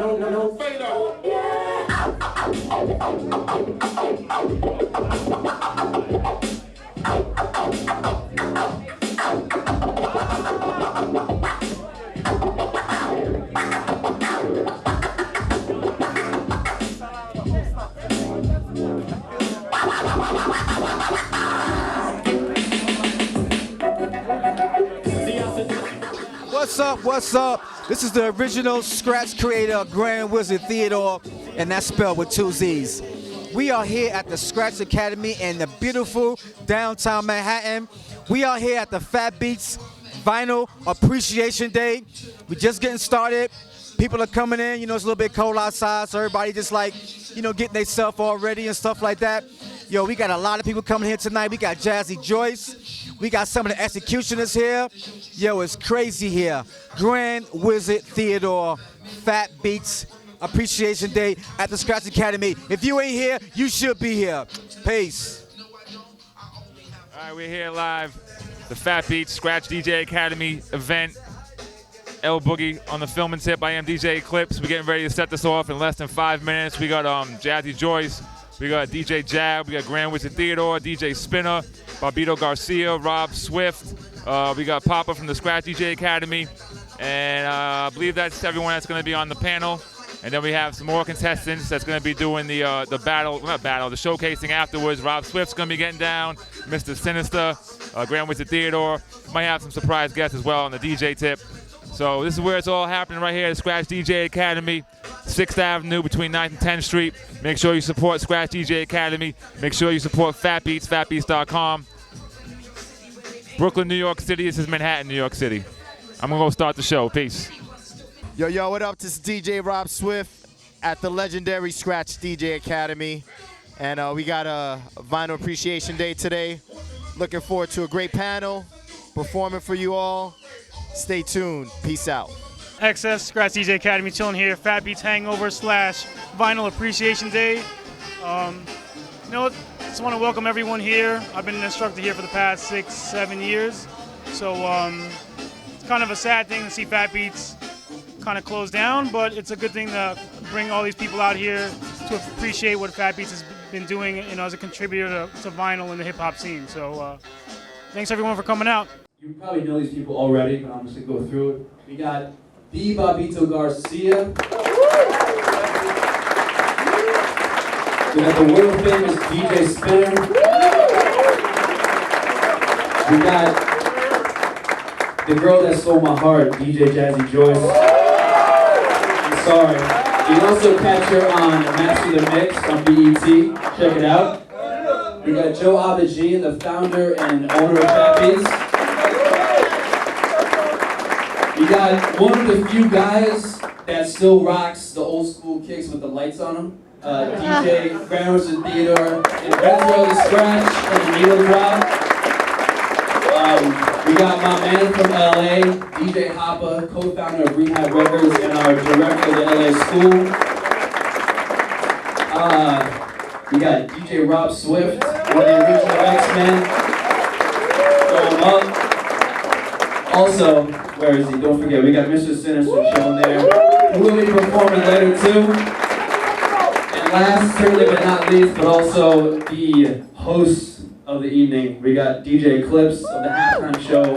no, fade out. What's up? What's up? This is the original scratch creator of Grand Wizard Theodore, and that's spelled with 2 Z's. We are here at the Scratch Academy in the beautiful downtown Manhattan. We are here at the Fat Beats Vinyl Appreciation Day. We're just getting started. People are coming in, you know, it's a little bit cold outside, so everybody just like, you know, getting their stuff all ready and stuff like that. Yo, we got a lot of people coming here tonight. We got Jazzy Joyce. We got some of the executioners here. Yo, it's crazy here. Grand Wizard Theodore, Fat Beats Appreciation Day at the Scratch Academy. If you ain't here, you should be here. Peace. All right, we're here live. The Fat Beats Scratch DJ Academy event. L Boogie on the filming tip. I am DJ Eclipse. We're getting ready to set this off in less than 5 minutes. We got Jazzy Joyce. We got DJ Jab. We got Grand Wizard Theodore, DJ Spinner, Barbito Garcia, Rob Swift. We got Papa from the Scratch DJ Academy. And I believe that's everyone that's going to be on the panel. And then we have some more contestants that's going to be doing the showcasing afterwards. Rob Swift's going to be getting down, Mr. Sinister, Grand Wizard Theodore. Might have some surprise guests as well on the DJ tip. So this is where it's all happening right here at Scratch DJ Academy, 6th Avenue between 9th and 10th Street. Make sure you support Scratch DJ Academy. Make sure you support Fat Beats, fatbeats.com. Brooklyn, New York City. This is Manhattan, New York City. I'm going to go start the show. Peace. Yo, what up? This is DJ Rob Swift at the legendary Scratch DJ Academy. And we got a Vinyl Appreciation Day today. Looking forward to a great panel performing for you all. Stay tuned. Peace out. XS Scratch DJ Academy chilling here. Fat Beats Hangover / Vinyl Appreciation Day. You know, just want to welcome everyone here. I've been an instructor here for the past 6-7 years. So it's kind of a sad thing to see Fat Beats kind of close down, but it's a good thing to bring all these people out here to appreciate what Fat Beats has been doing, you know, as a contributor to vinyl in the hip hop scene. So thanks everyone for coming out. You probably know these people already, but I'm just going to go through it. We got B. Barbito Garcia. We got the world famous DJ Spinner. We got the girl that stole my heart, DJ Jazzy Joyce. I'm sorry. You can also catch her on Master the Mix on BET. Check it out. We got Joe Abaji, the founder and owner of Fat Beats. We got one of the few guys that still rocks the old school kicks with the lights on them. DJ Grand Wizard Theodore, inventor of the scratch and the needle drop. We got my man from LA, DJ Hoppa, co-founder of Rehab Records and our director of the LA school. We got DJ Rob Swift, one of the original X-Men. Throw him up. Also, where is he? Don't forget, we got Mr. Sinister chilling there, who will be performing later too. And last, certainly but not least, but also the host of the evening, we got DJ Eclipse of the halftime show.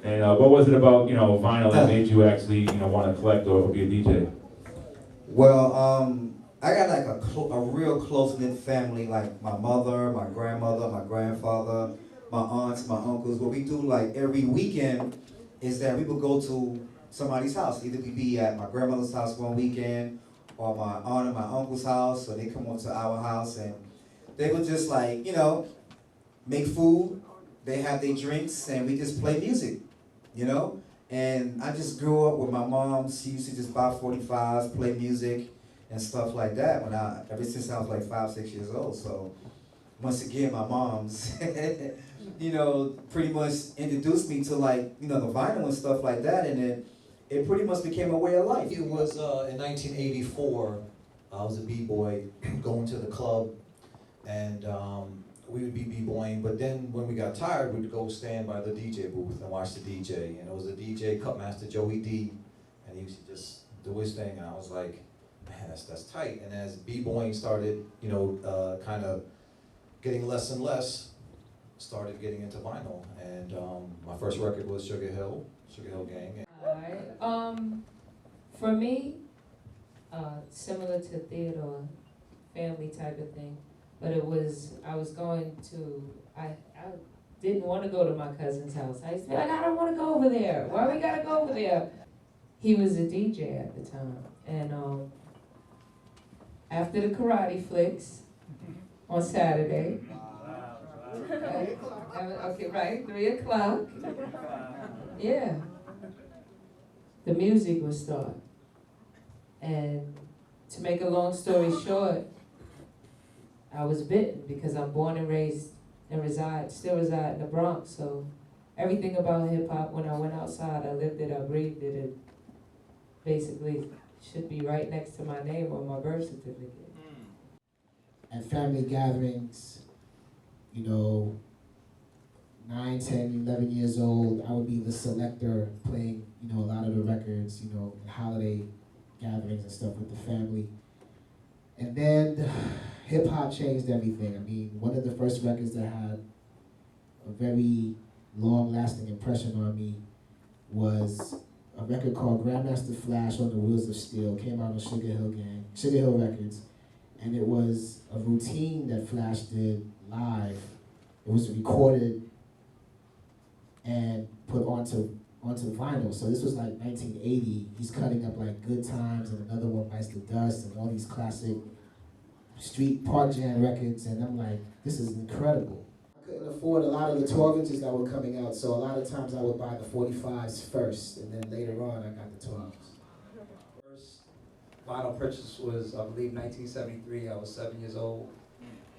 And what was it about, you know, vinyl that made you actually, you know, want to collect or be a DJ? Well, I got like a real close-knit family, like my mother, my grandmother, my grandfather, my aunts, my uncles. What we do like every weekend is that we would go to somebody's house. Either we be at my grandmother's house one weekend or my aunt and my uncle's house, or they come over to our house and they would just like, you know, make food, they have their drinks, and we just play music, you know? And I just grew up with my mom. She used to just buy 45s, play music and stuff like that ever since I was like 5-6 years old. So once again, my mom's, you know, pretty much introduced me to like, you know, the vinyl and stuff like that, and then it pretty much became a way of life. It was in 1984, I was a b-boy going to the club, and we would be b-boying, but then when we got tired, we'd go stand by the DJ booth and watch the DJ, and it was a DJ, Cutmaster Joey D, and he used to just do his thing, and I was like, man, that's tight. And as b-boying started, you know, kind of getting less and less, started getting into vinyl. And my first record was Sugar Hill Gang. All right. For me, similar to Theodore, family type of thing, but I was going to, I didn't want to go to my cousin's house. I used to be like, I don't want to go over there. Why we gotta go over there? He was a DJ at the time, and after the karate flicks on Saturday, okay, right, 3 o'clock, yeah, the music would start. And to make a long story short, I was bitten because I'm born and raised and still reside in the Bronx. So everything about hip hop, when I went outside, I lived it, I breathed it. It basically should be right next to my name on my birth certificate. At family gatherings, you know, 9, 10, 11 years old, I would be the selector playing, you know, a lot of the records, you know, holiday gatherings and stuff with the family. And then hip hop changed everything. I mean, one of the first records that had a very long-lasting impression on me was a record called Grandmaster Flash on the Wheels of Steel. Came out on Sugar Hill Records. And it was a routine that Flash did live. It was recorded and put onto vinyl. So this was like 1980. He's cutting up like Good Times and another one, Bites the Dust, and all these classic street park jam records. And I'm like, this is incredible. I couldn't afford a lot of the 12 inches that were coming out, so a lot of times I would buy the 45s first, and then later on I got the 12s. First vinyl purchase was, I believe, 1973. I was 7 years old,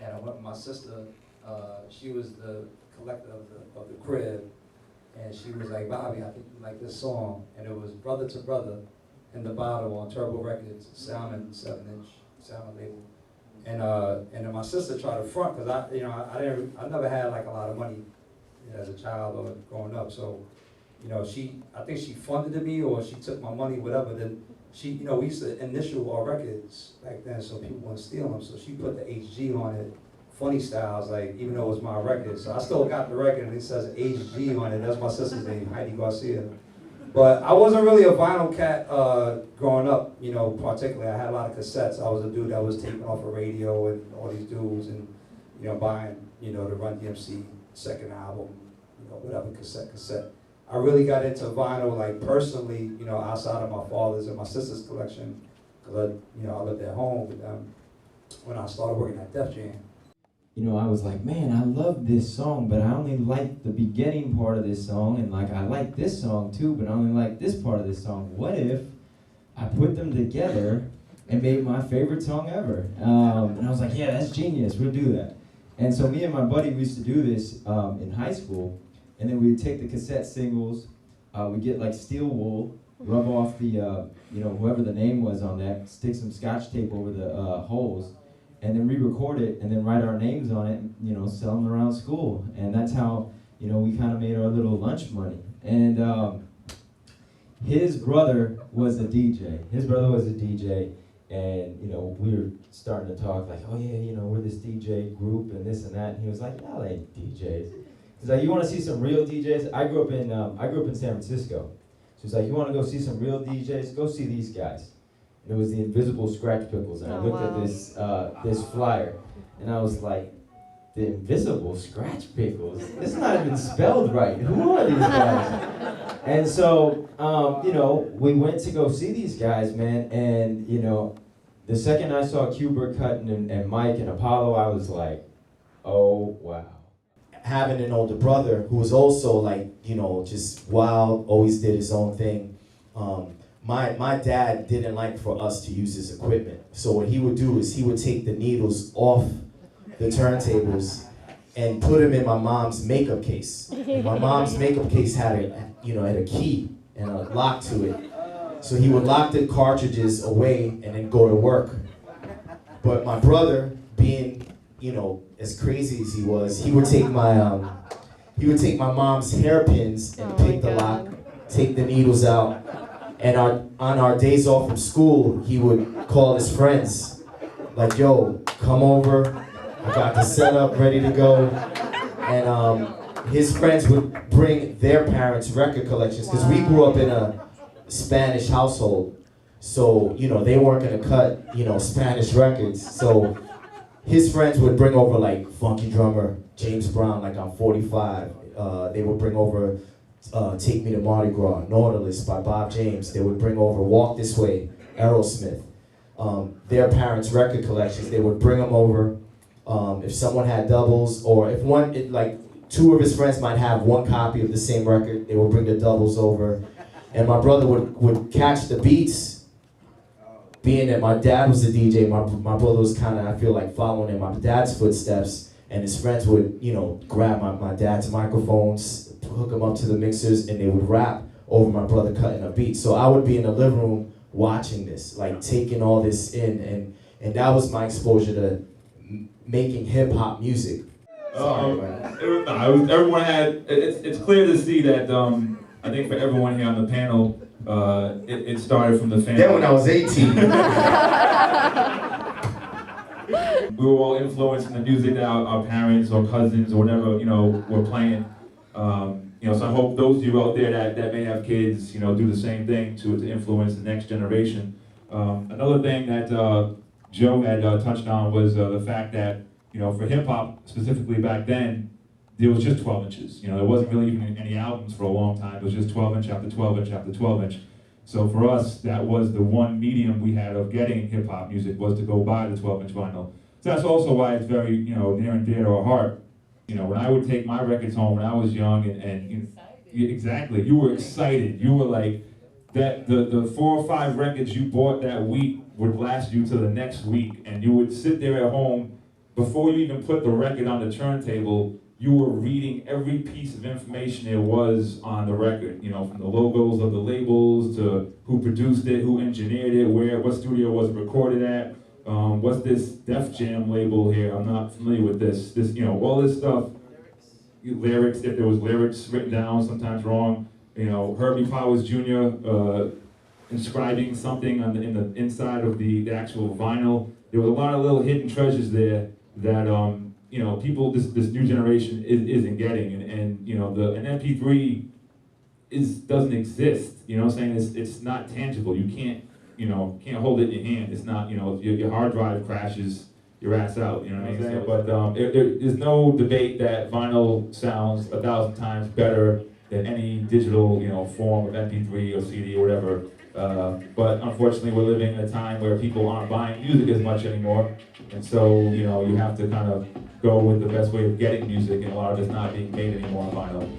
and I went with my sister. She was the collector of the crib. And she was like, Bobby, I think you like this song. And it was Brother to Brother in the bottle on Turbo Records, Salmon 7-inch, Salmon label. And then my sister tried to front, because I never had like a lot of money, you know, as a child or growing up. So, you know, I think she funded me, or she took my money, whatever. Then she, you know, we used to initial our records back then so people wouldn't steal them. So she put the HG on it. Funny Styles, like, even though it was my record. So I still got the record, and it says HG on it. That's my sister's name, Heidi Garcia. But I wasn't really a vinyl cat growing up, you know, particularly. I had a lot of cassettes. I was a dude that was taping off a radio and all these dudes, and, you know, buying, you know, the Run DMC second album, you know, whatever, cassette. I really got into vinyl, like, personally, you know, outside of my father's and my sister's collection, because, I lived at home with them when I started working at Def Jam. You know, I was like, man, I love this song, but I only like the beginning part of this song, and like I like this song too, but I only like this part of this song. What if I put them together and made my favorite song ever? And I was like, yeah, that's genius, we'll do that. And so me and my buddy, we used to do this in high school, and then we'd take the cassette singles, we'd get like steel wool, rub off the, whoever the name was on that, stick some scotch tape over the holes, and then re-record it, and then write our names on it, and, you know, sell them around school. And that's how, you know, we kind of made our little lunch money. And his brother was a DJ. And, you know, we were starting to talk like, oh yeah, you know, we're this DJ group and this and that. And he was like, y'all ain't DJs. He's like, you want to see some real DJs? I grew up in San Francisco. So he's like, you want to go see some real DJs? Go see these guys. It was the Invisible Scratch Pickles, and I looked at this flyer, and I was like, the Invisible Scratch Pickles? It's not even spelled right. Who are these guys? And so, you know, we went to go see these guys, man, and, you know, the second I saw Cuber Cutting and Mike and Apollo, I was like, oh, wow. Having an older brother who was also like, you know, just wild, always did his own thing. My dad didn't like for us to use his equipment. So what he would do is he would take the needles off the turntables and put them in my mom's makeup case. My mom's makeup case had a key and a lock to it. So he would lock the cartridges away and then go to work. But my brother, being, you know, as crazy as he was, he would take my mom's hairpins and pick the lock, take the needles out, And on our days off from school, he would call his friends, like, yo, come over, I got the setup ready to go. And his friends would bring their parents' record collections, because we grew up in a Spanish household. So, you know, they weren't gonna cut, you know, Spanish records. So his friends would bring over like Funky Drummer, James Brown, like on 45. They would bring over Take Me to Mardi Gras, Nautilus by Bob James. They would bring over Walk This Way, Aerosmith. Their parents' record collections, they would bring them over. If someone had doubles, or if two of his friends might have one copy of the same record, they would bring the doubles over. And my brother would catch the beats. Being that my dad was a DJ, my brother was kind of, I feel like, following in my dad's footsteps, and his friends would, you know, grab my dad's microphones, hook them up to the mixers, and they would rap over my brother cutting a beat. So I would be in the living room watching this, like taking all this in, and that was my exposure to making hip hop music. Everyone had. It's clear to see that. I think for everyone here on the panel, it started from the family. Then when I was 18. We were all influenced in the music that our parents or cousins or whatever, you know, were playing. You know, so I hope those of you out there that may have kids, you know, do the same thing to influence the next generation. Another thing that Joe had touched on was the fact that, you know, for hip hop specifically back then, there was just 12 inches. You know, there wasn't really even any albums for a long time. It was just 12 inch after 12 inch after 12 inch. So for us, that was the one medium we had of getting hip hop music, was to go buy the 12 inch vinyl. So that's also why it's very, you know, near and dear to our heart. You know, when I would take my records home when I was young, and exactly, you were excited. You were like, that the 4 or 5 records you bought that week would last you to the next week, and you would sit there at home, before you even put the record on the turntable, you were reading every piece of information there was on the record, you know, from the logos of the labels to who produced it, who engineered it, what studio was it recorded at, what's this Def Jam label here, I'm not familiar with this, you know, all this stuff, lyrics, if there was lyrics written down, sometimes wrong, you know, Herbie Powers Jr. Inscribing something in the inside of the actual vinyl. There was a lot of little hidden treasures there that, you know, people, this new generation isn't getting, and you know, an MP3 doesn't exist. You know what I'm saying? It's not tangible. You can't hold it in your hand. It's not, you know, if your hard drive crashes, your ass out. You know what I'm saying? But there's no debate that vinyl sounds 1,000 times better than any digital, you know, form of MP3 or CD or whatever. But unfortunately, we're living in a time where people aren't buying music as much anymore, and so, you know, you have to kind of go with the best way of getting music, and a lot of it's not being made anymore on vinyl.